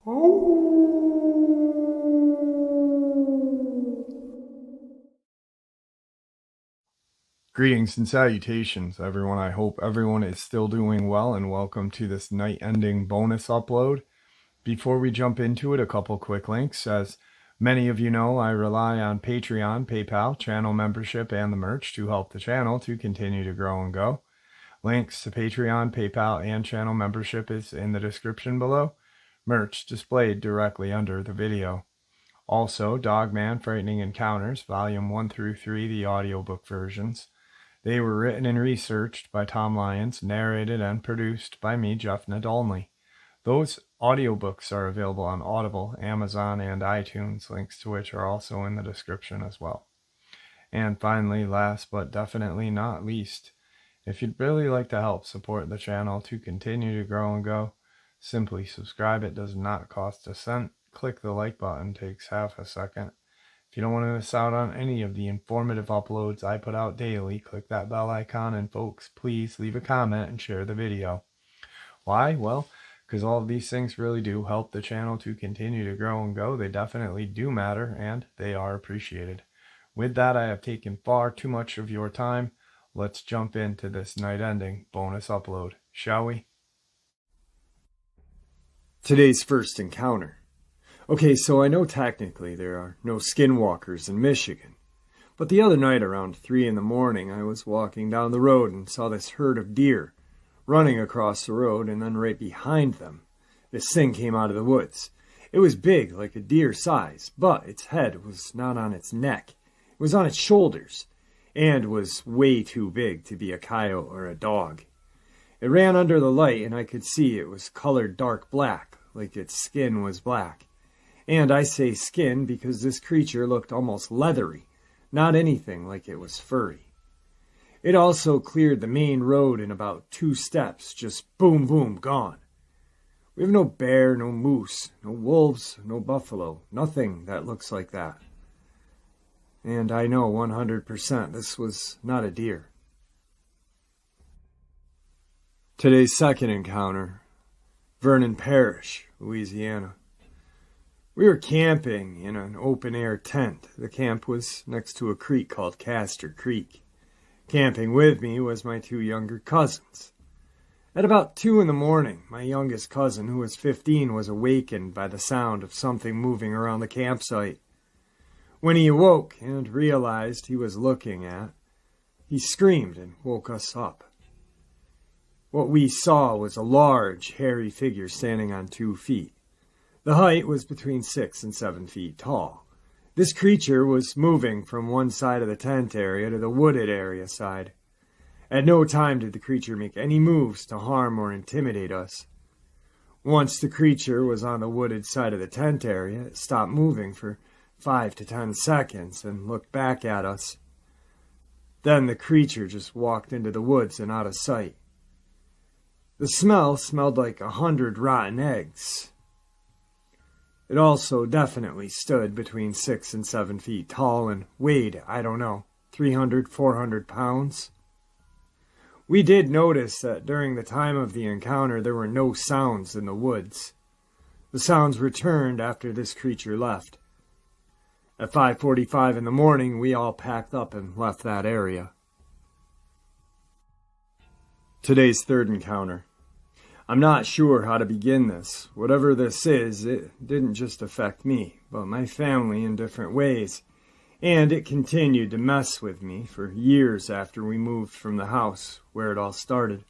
Greetings and salutations, everyone. I hope everyone is still doing well, and welcome to this night-ending bonus upload. Before we jump into it, a couple quick links. As many of you know, I rely on Patreon, PayPal, channel membership, and the merch to help the channel to continue to grow and go. Links to Patreon, PayPal, and channel membership is in the description below. Merch displayed directly under the video. Also, Dogman Frightening Encounters, Volume 1 through 3, the audiobook versions. They were written and researched by Tom Lyons, narrated and produced by me, Jeff Nadolny. Those audiobooks are available on Audible, Amazon, and iTunes, links to which are also in the description as well. And finally, last but definitely not least, if you'd really like to help support the channel to continue to grow and go, simply subscribe. It does not cost a cent. Click the like button, takes half a second. If you don't want to miss out on any of the informative uploads I put out daily, click that bell icon, and folks, please leave a comment and share the video. Why? Well, because all of these things really do help the channel to continue to grow and go. They definitely do matter, and they are appreciated. With that, I have taken far too much of your time. Let's jump into this night-ending bonus upload, shall we? Today's first encounter. Okay, so I know technically there are no skinwalkers in Michigan, but the other night around 3 in the morning I was walking down the road and saw this herd of deer running across the road, and then right behind them, this thing came out of the woods. It was big, like a deer size, but its head was not on its neck. It was on its shoulders, and was way too big to be a coyote or a dog. It ran under the light, and I could see it was colored dark black, like its skin was black. And I say skin because this creature looked almost leathery, not anything like it was furry. It also cleared the main road in about 2 steps, just boom, boom, gone. We have no bear, no moose, no wolves, no buffalo, nothing that looks like that. And I know 100% this was not a deer. Today's second encounter, Vernon Parish, Louisiana. We were camping in an open-air tent. The camp was next to a creek called Castor Creek. Camping with me was my 2 younger cousins. At about 2 in the morning, my youngest cousin, who was 15, was awakened by the sound of something moving around the campsite. When he awoke and realized he was looking at, he screamed and woke us up. What we saw was a large, hairy figure standing on 2 feet. The height was between 6 and 7 feet tall. This creature was moving from one side of the tent area to the wooded area side. At no time did the creature make any moves to harm or intimidate us. Once the creature was on the wooded side of the tent area, it stopped moving for 5 to 10 seconds and looked back at us. Then the creature just walked into the woods and out of sight. The smell smelled like 100 rotten eggs. It also definitely stood between 6 and 7 feet tall and weighed, I don't know, 300, 400 pounds. We did notice that during the time of the encounter there were no sounds in the woods. The sounds returned after this creature left. At 5:45 in the morning, we all packed up and left that area. Today's third encounter. I'm not sure how to begin this. Whatever this is, it didn't just affect me, but my family in different ways, and it continued to mess with me for years after we moved from the house where it all started.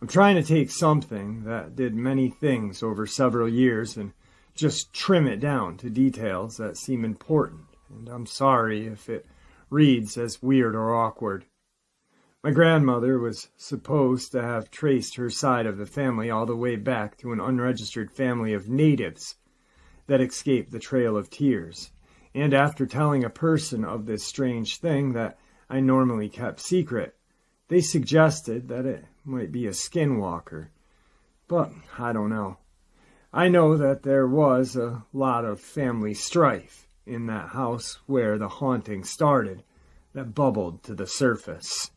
I'm trying to take something that did many things over several years and just trim it down to details that seem important, and I'm sorry if it reads as weird or awkward. My grandmother was supposed to have traced her side of the family all the way back to an unregistered family of natives that escaped the Trail of Tears, and after telling a person of this strange thing that I normally kept secret, they suggested that it might be a skinwalker, but I don't know. I know that there was a lot of family strife in that house where the haunting started that bubbled to the surface.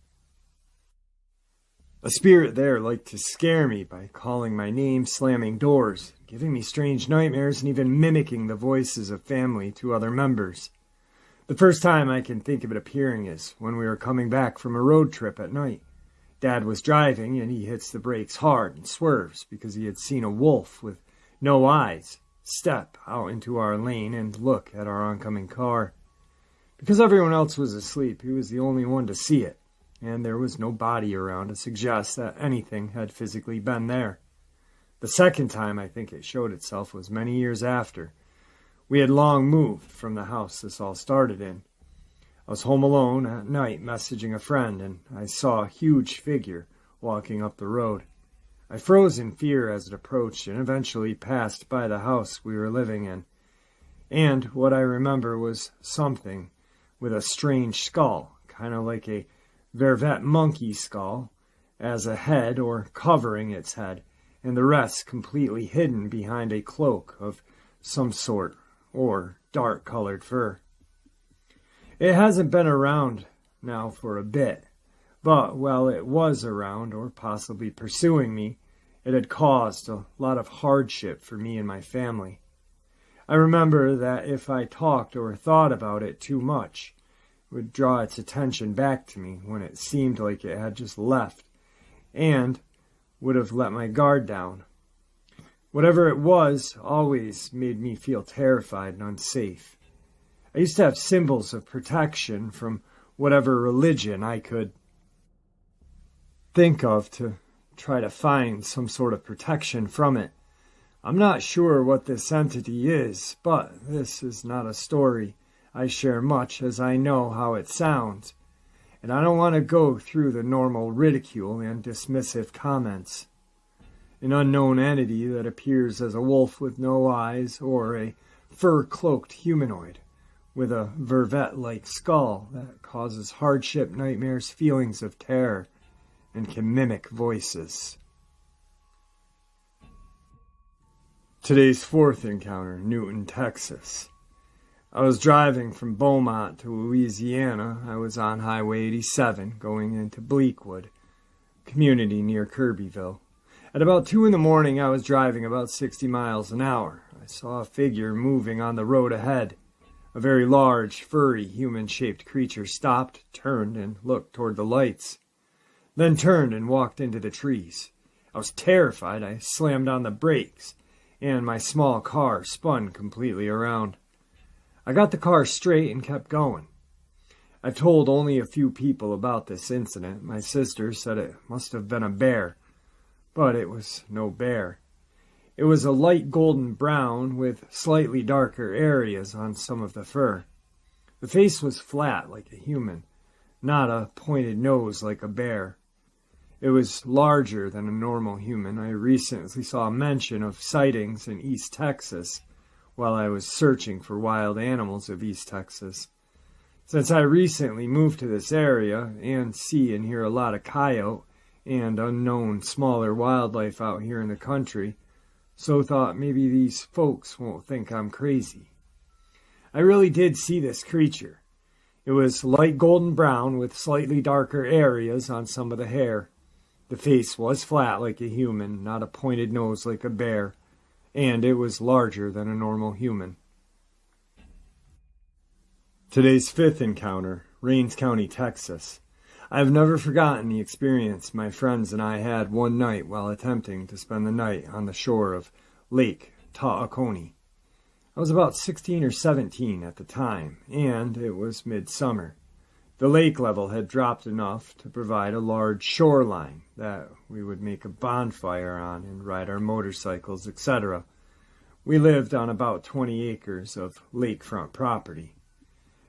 A spirit there liked to scare me by calling my name, slamming doors, giving me strange nightmares, and even mimicking the voices of family to other members. The first time I can think of it appearing is when we were coming back from a road trip at night. Dad was driving, and he hits the brakes hard and swerves because he had seen a wolf with no eyes step out into our lane and look at our oncoming car. Because everyone else was asleep, he was the only one to see it, and there was no body around to suggest that anything had physically been there. The second time I think it showed itself was many years after. We had long moved from the house this all started in. I was home alone at night messaging a friend, and I saw a huge figure walking up the road. I froze in fear as it approached and eventually passed by the house we were living in. And what I remember was something with a strange skull, kind of like a vervet monkey skull, as a head or covering its head, and the rest completely hidden behind a cloak of some sort or dark-colored fur. It hasn't been around now for a bit, but while it was around or possibly pursuing me, it had caused a lot of hardship for me and my family. I remember that if I talked or thought about it too much, it would draw its attention back to me when it seemed like it had just left, and would have let my guard down. Whatever it was always made me feel terrified and unsafe. I used to have symbols of protection from whatever religion I could think of to try to find some sort of protection from it. I'm not sure what this entity is, but this is not a story I share much as I know how it sounds, and I don't want to go through the normal ridicule and dismissive comments. An unknown entity that appears as a wolf with no eyes or a fur-cloaked humanoid with a vervet-like skull that causes hardship, nightmares, feelings of terror, and can mimic voices. Today's fourth encounter, Newton, Texas. I was driving from Beaumont to Louisiana. I was on Highway 87 going into Bleakwood, community near Kirbyville. At about 2 in the morning, I was driving about 60 miles an hour. I saw a figure moving on the road ahead. A very large, furry, human-shaped creature stopped, turned, and looked toward the lights. Then turned and walked into the trees. I was terrified. I slammed on the brakes, and my small car spun completely around. I got the car straight and kept going. I've told only a few people about this incident. My sister said it must have been a bear, but it was no bear. It was a light golden brown with slightly darker areas on some of the fur. The face was flat like a human, not a pointed nose like a bear. It was larger than a normal human. I recently saw a mention of sightings in East Texas while I was searching for wild animals of East Texas. Since I recently moved to this area and see and hear a lot of coyote and unknown smaller wildlife out here in the country, so thought maybe these folks won't think I'm crazy. I really did see this creature. It was light golden brown with slightly darker areas on some of the hair. The face was flat like a human, not a pointed nose like a bear, and it was larger than a normal human. Today's fifth encounter, Rains County, Texas. I have never forgotten the experience my friends and I had one night while attempting to spend the night on the shore of Lake Taoconi. I was about 16 or 17 at the time, and it was midsummer. The lake level had dropped enough to provide a large shoreline that we would make a bonfire on and ride our motorcycles, etc. We lived on about 20 acres of lakefront property.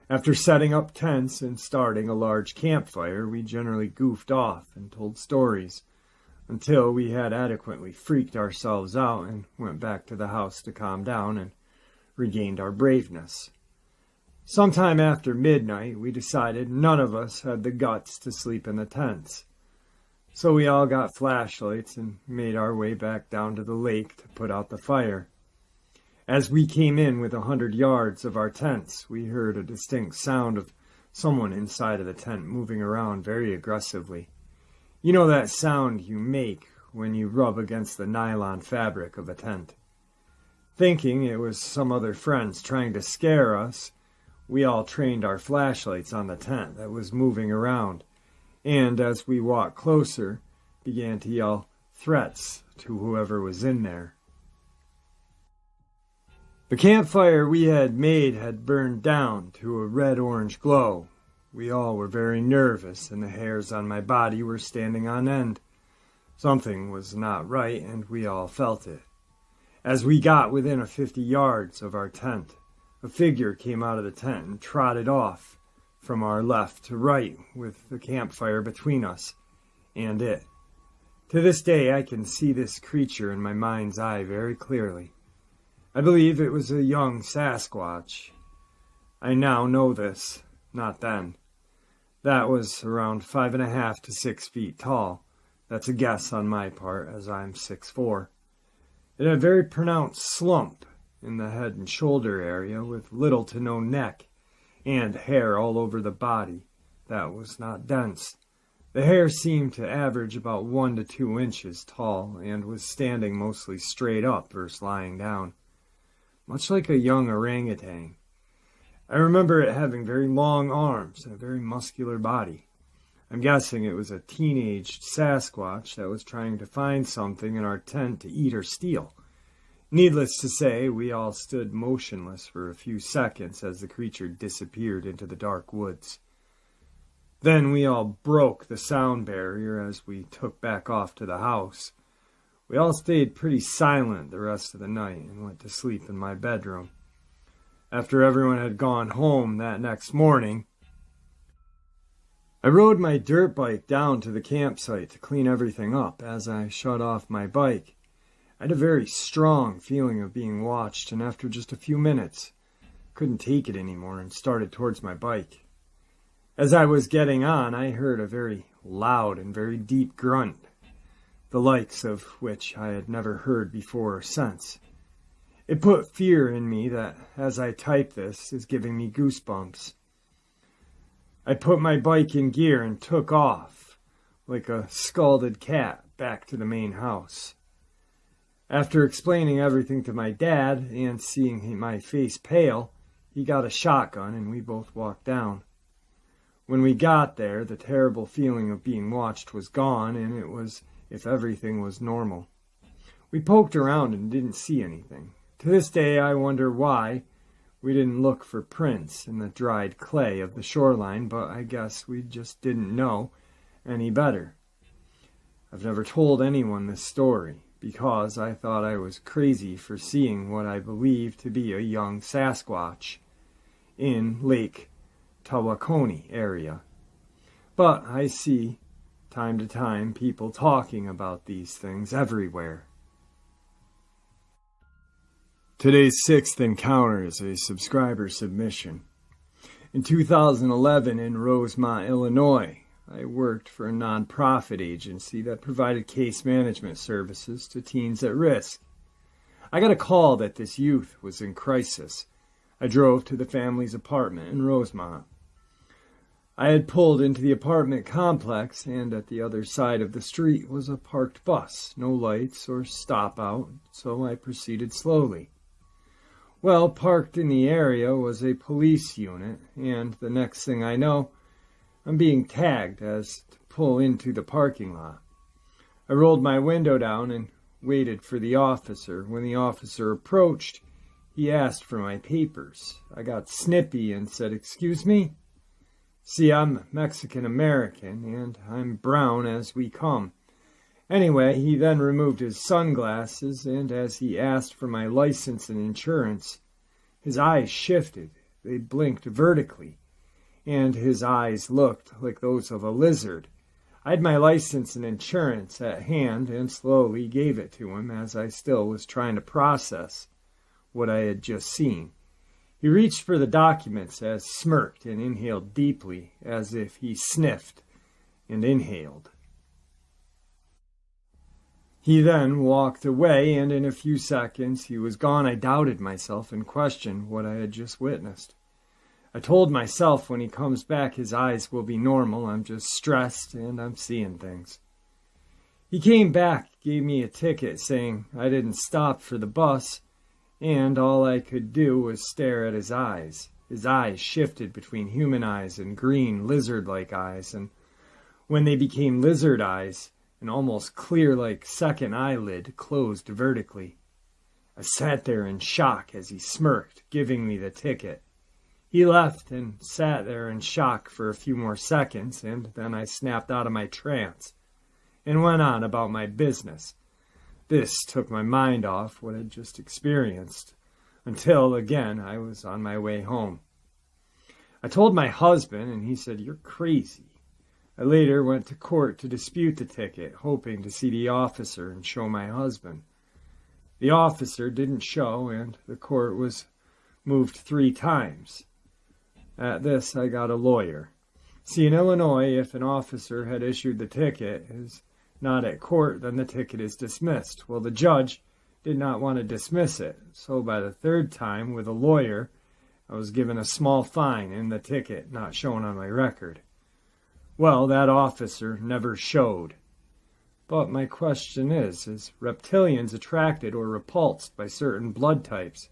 After setting up tents and starting a large campfire, we generally goofed off and told stories until we had adequately freaked ourselves out and went back to the house to calm down and regained our braveness. Sometime after midnight, we decided none of us had the guts to sleep in the tents. So we all got flashlights and made our way back down to the lake to put out the fire. As we came in with 100 yards of our tents, we heard a distinct sound of someone inside of the tent moving around very aggressively. You know that sound you make when you rub against the nylon fabric of a tent. Thinking it was some other friends trying to scare us, we all trained our flashlights on the tent that was moving around, and as we walked closer, began to yell threats to whoever was in there. The campfire we had made had burned down to a red-orange glow. We all were very nervous, and the hairs on my body were standing on end. Something was not right, and we all felt it. As we got within 50 yards of our tent, a figure came out of the tent and trotted off from our left to right with the campfire between us and it. To this day, I can see this creature in my mind's eye very clearly. I believe it was a young Sasquatch. I now know this, not then. That was around 5.5 to 6 feet tall. That's a guess on my part, as I'm 6'4". It had a very pronounced slump in the head and shoulder area, with little to no neck, and hair all over the body that was not dense. The hair seemed to average about 1 to 2 inches tall, and was standing mostly straight up versus lying down, much like a young orangutan. I remember it having very long arms and a very muscular body. I'm guessing it was a teenaged Sasquatch that was trying to find something in our tent to eat or steal. Needless to say, we all stood motionless for a few seconds as the creature disappeared into the dark woods. Then we all broke the sound barrier as we took back off to the house. We all stayed pretty silent the rest of the night and went to sleep in my bedroom. After everyone had gone home that next morning, I rode my dirt bike down to the campsite to clean everything up. As I shut off my bike, I had a very strong feeling of being watched, and after just a few minutes, couldn't take it anymore and started towards my bike. As I was getting on, I heard a very loud and very deep grunt, the likes of which I had never heard before or since. It put fear in me that, as I type this, is giving me goosebumps. I put my bike in gear and took off, like a scalded cat, back to the main house. After explaining everything to my dad and seeing my face pale, he got a shotgun and we both walked down. When we got there, the terrible feeling of being watched was gone, and it was if everything was normal. We poked around and didn't see anything. To this day, I wonder why we didn't look for prints in the dried clay of the shoreline, but I guess we just didn't know any better. I've never told anyone this story, because I thought I was crazy for seeing what I believed to be a young Sasquatch in Lake Tawakoni area. But I see, time to time, people talking about these things everywhere. Today's sixth encounter is a subscriber submission. In 2011 in Rosemont, Illinois, I worked for a nonprofit agency that provided case management services to teens at risk. I got a call that this youth was in crisis. I drove to the family's apartment in Rosemont. I had pulled into the apartment complex, and at the other side of the street was a parked bus, no lights or stop out, so I proceeded slowly. Well, parked in the area was a police unit, and the next thing I know, I'm being tagged as to pull into the parking lot. I rolled my window down and waited for the officer. When the officer approached, he asked for my papers. I got snippy and said, "Excuse me?" See, I'm Mexican-American, and I'm brown as we come. Anyway, he then removed his sunglasses, and as he asked for my license and insurance, his eyes shifted. They blinked vertically, and his eyes looked like those of a lizard. I had my license and insurance at hand and slowly gave it to him as I still was trying to process what I had just seen. He reached for the documents as smirked and inhaled deeply as if he sniffed and inhaled. He then walked away, and in a few seconds he was gone. I doubted myself and questioned what I had just witnessed. I told myself when he comes back his eyes will be normal. I'm just stressed and I'm seeing things. He came back, gave me a ticket saying I didn't stop for the bus, and all I could do was stare at his eyes. His eyes shifted between human eyes and green, lizard-like eyes, and when they became lizard eyes, an almost clear-like second eyelid closed vertically. I sat there in shock as he smirked, giving me the ticket. He left and sat there in shock for a few more seconds, and then I snapped out of my trance and went on about my business. This took my mind off what I'd just experienced, until, again, I was on my way home. I told my husband, and he said, "You're crazy." I later went to court to dispute the ticket, hoping to see the officer and show my husband. The officer didn't show, and the court was moved 3 times. At this, I got a lawyer. See, in Illinois, if an officer had issued the ticket is not at court, then the ticket is dismissed. Well, the judge did not want to dismiss it, so by the 3rd time with a lawyer, I was given a small fine and the ticket not shown on my record. Well, that officer never showed. But my question is reptilians attracted or repulsed by certain blood types,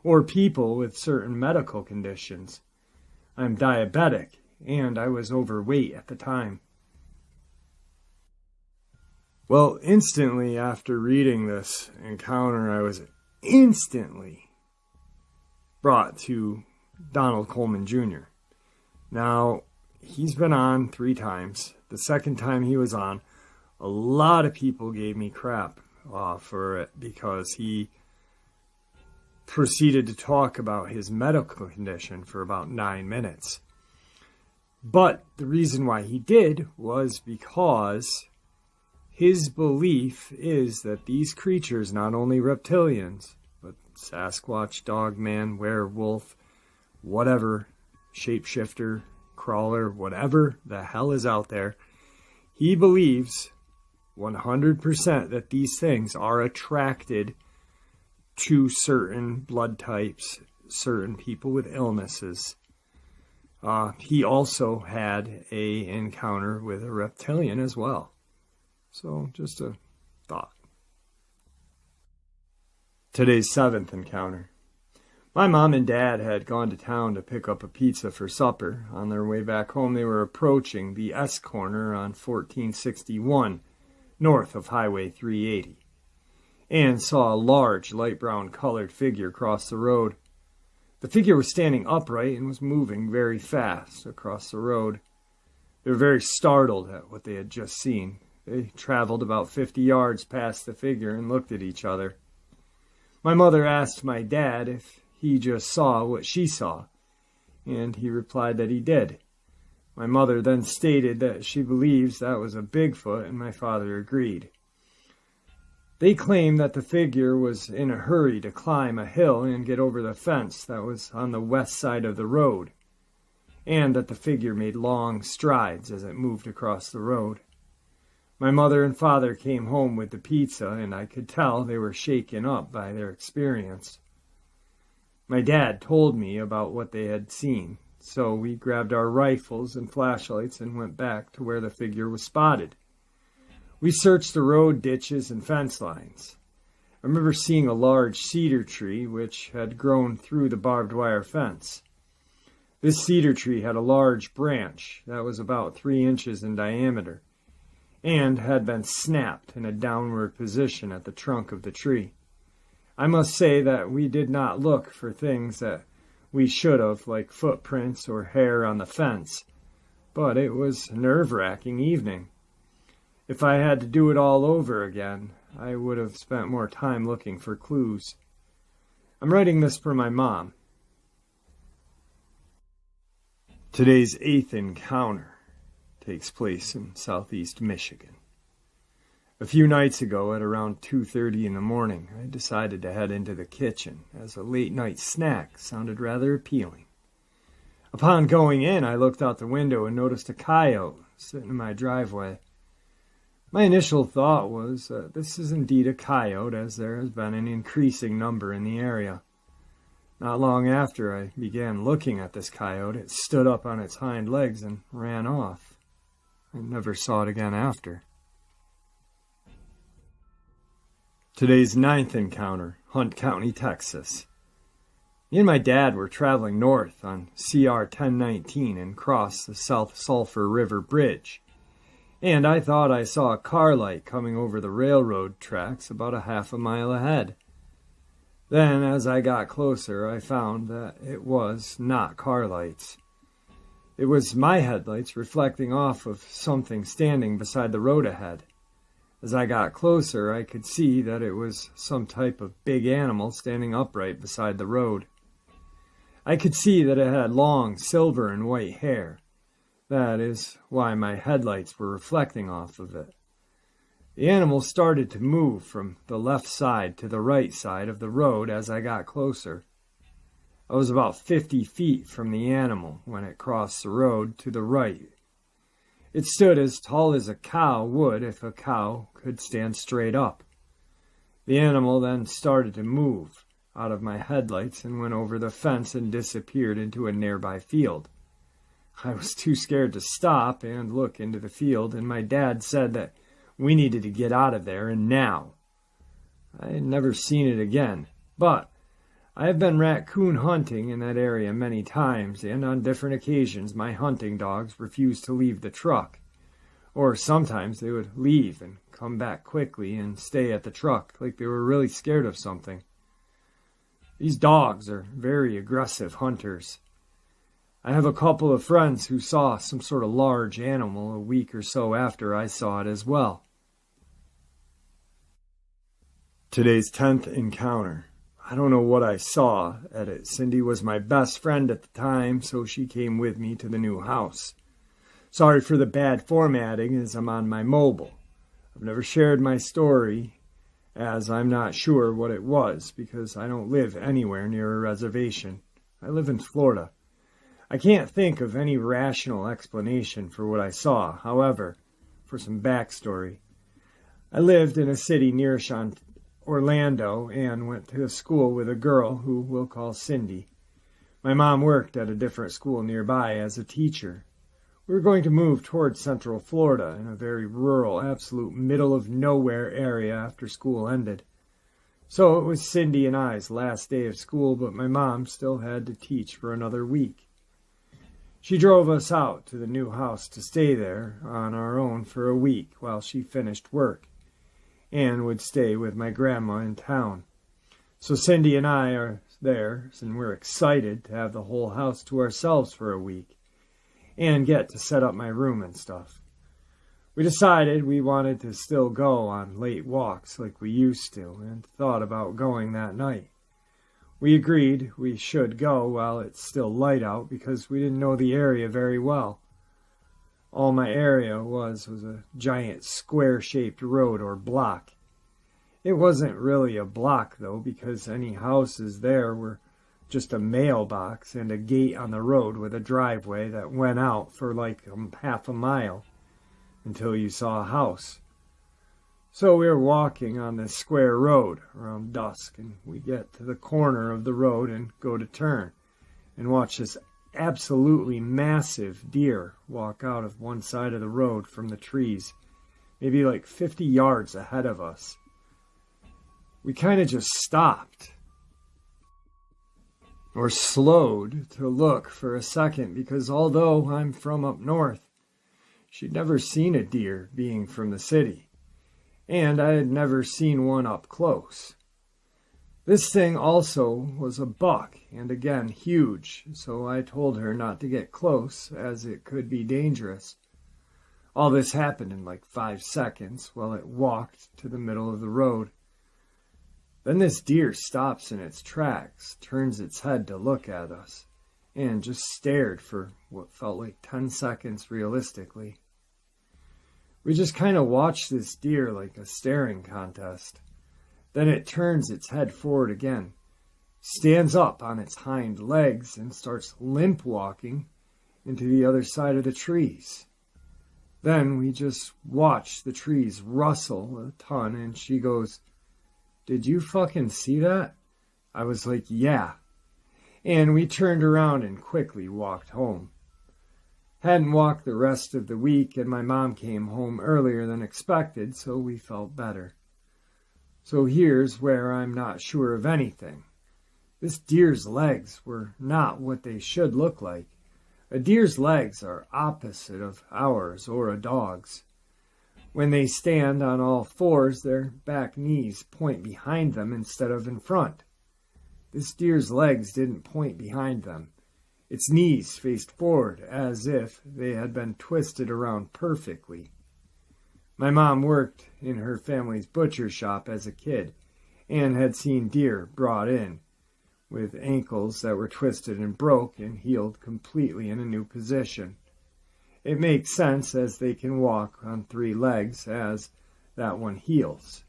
or people with certain medical conditions? I'm diabetic, and I was overweight at the time. Well, instantly after reading this encounter, I was instantly brought to Donald Coleman Jr. Now, he's been on 3 times. The second time he was on, a lot of people gave me crap for it because he proceeded to talk about his medical condition for about 9 minutes. But the reason why he did was because his belief is that these creatures, not only reptilians, but Sasquatch, Dogman, werewolf, whatever, shapeshifter, crawler, whatever the hell is out there, he believes 100% that these things are attracted to certain blood types, certain people with illnesses. He also had an encounter with a reptilian as well. So, just a thought. Today's 7th encounter. My mom and dad had gone to town to pick up a pizza for supper. On their way back home, they were approaching the S corner on 1461, north of Highway 380, and saw a large light brown colored figure cross the road. The figure was standing upright and was moving very fast across the road. They were very startled at what they had just seen. They traveled about 50 yards past the figure and looked at each other. My mother asked my dad if he just saw what she saw, and he replied that he did. My mother then stated that she believes that was a Bigfoot, and my father agreed. They claimed that the figure was in a hurry to climb a hill and get over the fence that was on the west side of the road, and that the figure made long strides as it moved across the road. My mother and father came home with the pizza, and I could tell they were shaken up by their experience. My dad told me about what they had seen, so we grabbed our rifles and flashlights and went back to where the figure was spotted. We searched the road, ditches, and fence lines. I remember seeing a large cedar tree which had grown through the barbed wire fence. This cedar tree had a large branch that was about 3 inches in diameter and had been snapped in a downward position at the trunk of the tree. I must say that we did not look for things that we should have, like footprints or hair on the fence, but it was a nerve-wracking evening. If I had to do it all over again, I would have spent more time looking for clues. I'm writing this for my mom. Today's 8th encounter takes place in southeast Michigan. A few nights ago, at around 2:30 in the morning, I decided to head into the kitchen, as a late-night snack sounded rather appealing. Upon going in, I looked out the window and noticed a coyote sitting in my driveway. My initial thought was that this is indeed a coyote, as there has been an increasing number in the area. Not long after I began looking at this coyote, it stood up on its hind legs and ran off. I never saw it again after. Today's 9th encounter, Hunt County, Texas. Me and my dad were traveling north on CR 1019 and crossed the South Sulphur River Bridge. And I thought I saw a car light coming over the railroad tracks about a half a mile ahead. Then, as I got closer, I found that it was not car lights. It was my headlights reflecting off of something standing beside the road ahead. As I got closer, I could see that it was some type of big animal standing upright beside the road. I could see that it had long silver and white hair. That is why my headlights were reflecting off of it. The animal started to move from the left side to the right side of the road as I got closer. I was about 50 feet from the animal when it crossed the road to the right. It stood as tall as a cow would if a cow could stand straight up. The animal then started to move out of my headlights and went over the fence and disappeared into a nearby field. I was too scared to stop and look into the field, and my dad said that we needed to get out of there, and now. I had never seen it again, but I have been raccoon hunting in that area many times, and on different occasions my hunting dogs refused to leave the truck. Or sometimes they would leave and come back quickly and stay at the truck like they were really scared of something. These dogs are very aggressive hunters. I have a couple of friends who saw some sort of large animal a week or so after I saw it as well. Today's 10th encounter. I don't know what I saw. Edit. Cindy was my best friend at the time, so she came with me to the new house. Sorry for the bad formatting as I'm on my mobile. I've never shared my story as I'm not sure what it was because I don't live anywhere near a reservation. I live in Florida. I can't think of any rational explanation for what I saw. However, for some backstory, I lived in a city near Orlando and went to school with a girl who we'll call Cindy. My mom worked at a different school nearby as a teacher. We were going to move towards Central Florida in a very rural, absolute middle-of-nowhere area after school ended. So it was Cindy and I's last day of school, but my mom still had to teach for another week. She drove us out to the new house to stay there on our own for a week while she finished work and would stay with my grandma in town. So Cindy and I are there, and we're excited to have the whole house to ourselves for a week and get to set up my room and stuff. We decided we wanted to still go on late walks like we used to and thought about going that night. We agreed we should go while it's still light out because we didn't know the area very well. All my area was a giant square-shaped road or block. It wasn't really a block, though, because any houses there were just a mailbox and a gate on the road with a driveway that went out for like half a mile until you saw a house. So we were walking on this square road around dusk, and we get to the corner of the road and go to turn and watch this absolutely massive deer walk out of one side of the road from the trees, maybe like 50 yards ahead of us. We kind of just stopped or slowed to look for a second because although I'm from up north, she'd never seen a deer being from the city, and I had never seen one up close. This thing also was a buck, and again huge, so I told her not to get close, as it could be dangerous. All this happened in like 5 seconds while it walked to the middle of the road. Then this deer stops in its tracks, turns its head to look at us, and just stared for what felt like 10 seconds realistically. We just kind of watched this deer like a staring contest. Then it turns its head forward again, stands up on its hind legs, and starts limp walking into the other side of the trees. Then we just watch the trees rustle a ton, and she goes, "Did you fucking see that?" I was like, "Yeah." And we turned around and quickly walked home. Hadn't walked the rest of the week, and my mom came home earlier than expected, so we felt better. So here's where I'm not sure of anything. This deer's legs were not what they should look like. A deer's legs are opposite of ours or a dog's. When they stand on all fours, their back knees point behind them instead of in front. This deer's legs didn't point behind them. Its knees faced forward as if they had been twisted around perfectly. My mom worked in her family's butcher shop as a kid and had seen deer brought in with ankles that were twisted and broke and healed completely in a new position. It makes sense as they can walk on 3 legs as that one heals.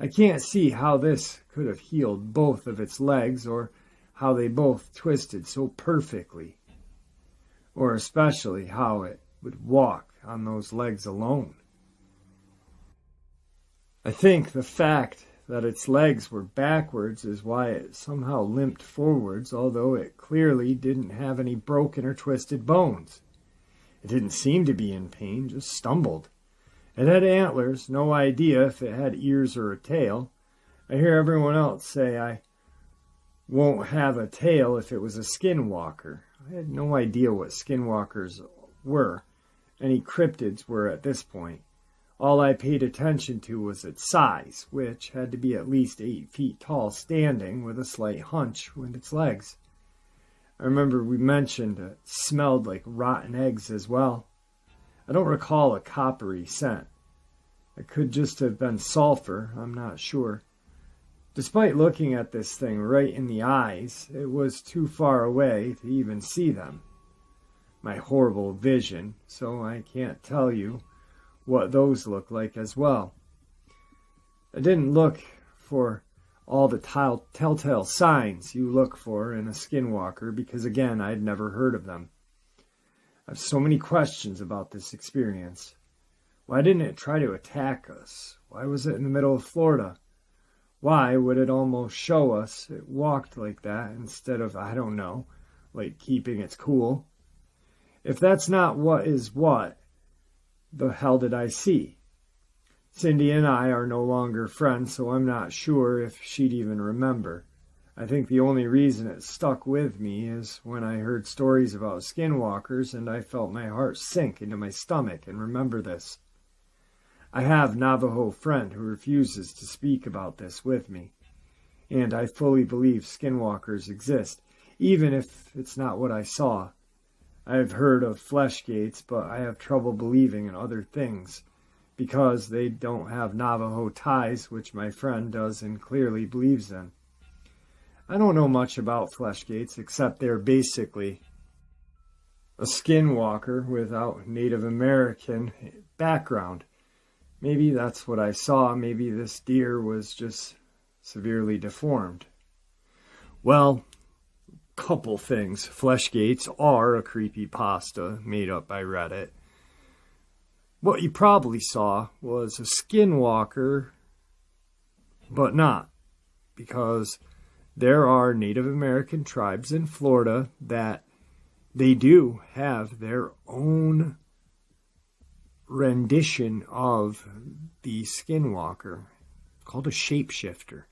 I can't see how this could have healed both of its legs or how they both twisted so perfectly, or especially how it would walk on those legs alone. I think the fact that its legs were backwards is why it somehow limped forwards, although it clearly didn't have any broken or twisted bones. It didn't seem to be in pain, just stumbled. It had antlers, no idea if it had ears or a tail. I hear everyone else say I won't have a tail if it was a skinwalker. I had no idea what skinwalkers were. Any cryptids were at this point. All I paid attention to was its size, which had to be at least 8 feet tall standing with a slight hunch with its legs. I remember we mentioned it smelled like rotten eggs as well. I don't recall a coppery scent. It could just have been sulfur, I'm not sure. Despite looking at this thing right in the eyes, it was too far away to even see them. My horrible vision, so I can't tell you what those look like as well. I didn't look for all the telltale signs you look for in a skinwalker because, again, I'd never heard of them. I have so many questions about this experience. Why didn't it try to attack us? Why was it in the middle of Florida? Why would it almost show us it walked like that instead of, I don't know, like keeping its cool? If that's not what is what, the hell did I see? Cindy and I are no longer friends, so I'm not sure if she'd even remember. I think the only reason it stuck with me is when I heard stories about skinwalkers and I felt my heart sink into my stomach and remember this. I have a Navajo friend who refuses to speak about this with me, and I fully believe skinwalkers exist, even if it's not what I saw. I have heard of flesh gates, but I have trouble believing in other things, because they don't have Navajo ties, which my friend does and clearly believes in. I don't know much about flesh gates, except they're basically a skinwalker without Native American background. Maybe that's what I saw. Maybe this deer was just severely deformed. Well, couple things. Flesh gates are a creepypasta made up by Reddit. What you probably saw was a skinwalker, but not, because there are Native American tribes in Florida that they do have their own rendition of the skinwalker, called a shapeshifter.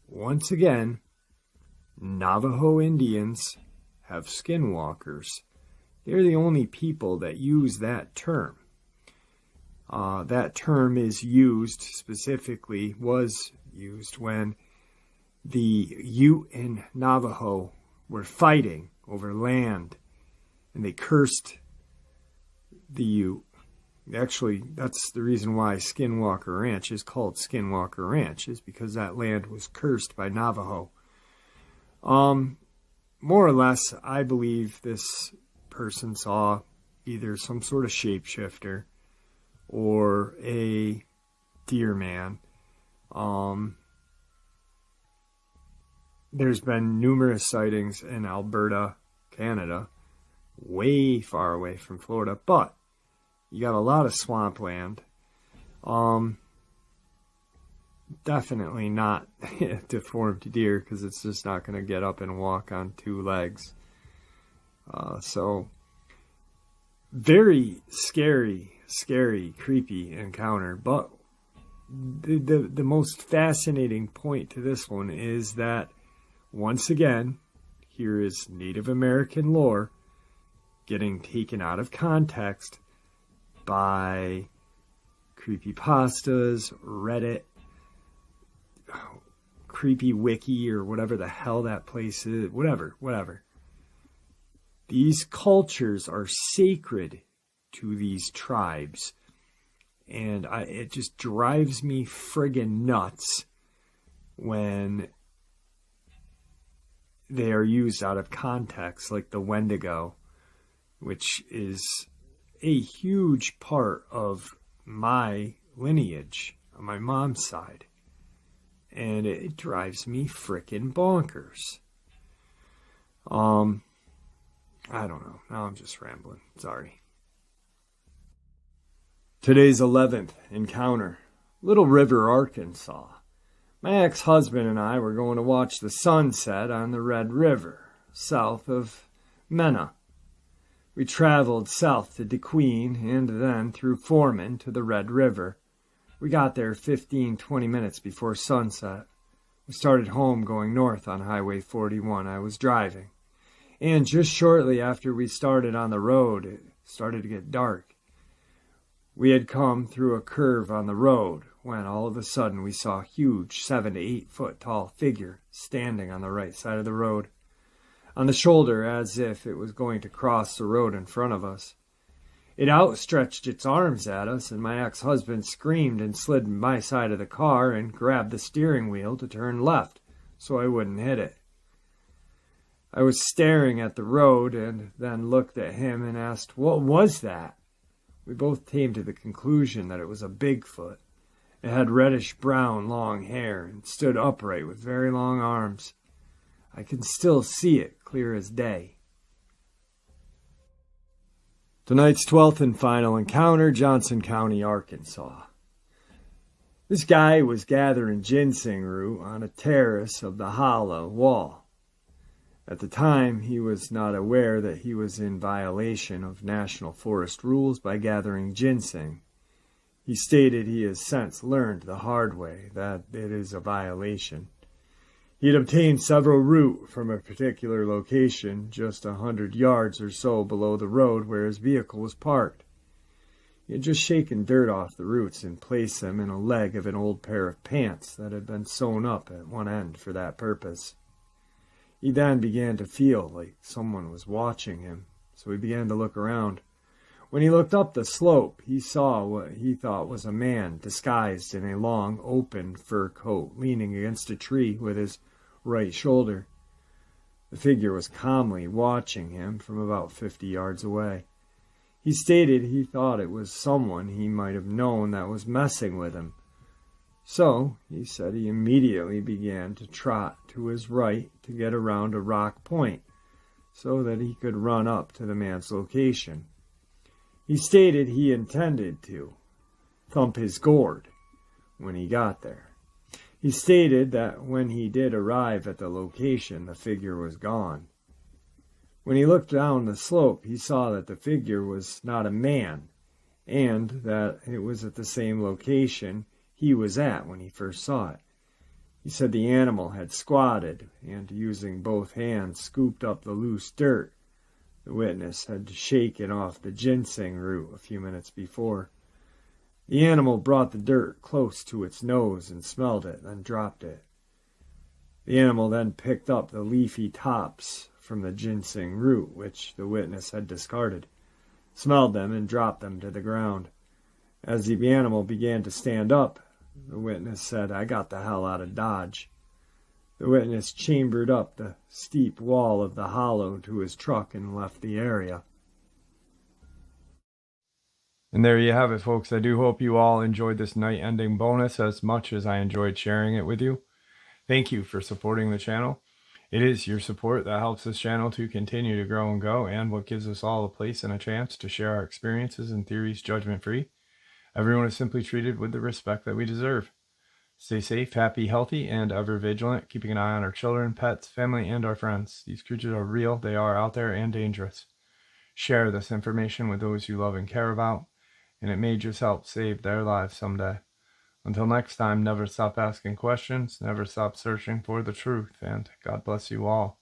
Once again, Navajo Indians have skinwalkers. They're the only people that use that term. That term is used specifically, was used when the Ute and Navajo were fighting over land, and they cursed the Ute. Actually, that's the reason why Skinwalker Ranch is called Skinwalker Ranch, is because that land was cursed by Navajo. More or less, I believe this person saw either some sort of shapeshifter or a deer man. There's been numerous sightings in Alberta, Canada, way far away from Florida, but you got a lot of swampland. Definitely not deformed deer, because it's just not going to get up and walk on 2 legs. So, very scary, creepy encounter. But the most fascinating point to this one is that, once again, here is Native American lore getting taken out of context by creepypastas, Reddit, creepy wiki, or whatever the hell that place is, whatever. These cultures are sacred to these tribes, and it just drives me friggin' nuts when they are used out of context, like the Wendigo, which is a huge part of my lineage on my mom's side. And it drives me frickin' bonkers. I don't know. Now I'm just rambling. Sorry. Today's 11th encounter. Little River, Arkansas. My ex-husband and I were going to watch the sunset on the Red River, south of Mena. We traveled south to DeQueen and then through Foreman to the Red River. We got there 15-20 minutes before sunset. We started home going north on Highway 41. I was driving. And just shortly after we started on the road, it started to get dark. We had come through a curve on the road when all of a sudden we saw a huge 7 to 8 foot tall figure standing on the right side of the road, on the shoulder as if it was going to cross the road in front of us. It outstretched its arms at us, and my ex-husband screamed and slid my side of the car and grabbed the steering wheel to turn left so I wouldn't hit it. I was staring at the road and then looked at him and asked, "What was that?" We both came to the conclusion that it was a Bigfoot. It had reddish-brown long hair and stood upright with very long arms. I can still see it clear as day. Tonight's 12th and final encounter, Johnson County, Arkansas. This guy was gathering ginseng root on a terrace of the hollow wall. At the time, he was not aware that he was in violation of national forest rules by gathering ginseng. He stated he has since learned the hard way that it is a violation. He had obtained several root from a particular location just 100 yards or so below the road where his vehicle was parked. He had just shaken dirt off the roots and placed them in a leg of an old pair of pants that had been sewn up at one end for that purpose. He then began to feel like someone was watching him, so he began to look around. When he looked up the slope, he saw what he thought was a man disguised in a long, open fur coat, leaning against a tree with his right shoulder. The figure was calmly watching him from about 50 yards away. He stated he thought it was someone he might have known that was messing with him. So, he said he immediately began to trot to his right to get around a rock point so that he could run up to the man's location. He stated he intended to thump his gourd when he got there. He stated that when he did arrive at the location, the figure was gone. When he looked down the slope, he saw that the figure was not a man, and that it was at the same location he was at when he first saw it. He said the animal had squatted and, using both hands, scooped up the loose dirt the witness had shaken off the ginseng root a few minutes before. The animal brought the dirt close to its nose and smelled it, then dropped it. The animal then picked up the leafy tops from the ginseng root, which the witness had discarded, smelled them, and dropped them to the ground. As the animal began to stand up, the witness said, "I got the hell out of Dodge." The witness chambered up the steep wall of the hollow to his truck and left the area. And there you have it, folks. I do hope you all enjoyed this night-ending bonus as much as I enjoyed sharing it with you. Thank you for supporting the channel. It is your support that helps this channel to continue to grow and go, and what gives us all a place and a chance to share our experiences and theories judgment-free. Everyone is simply treated with the respect that we deserve. Stay safe, happy, healthy, and ever vigilant, keeping an eye on our children, pets, family, and our friends. These creatures are real, they are out there, and dangerous. Share this information with those you love and care about, and it may just help save their lives someday. Until next time, never stop asking questions, never stop searching for the truth, and God bless you all.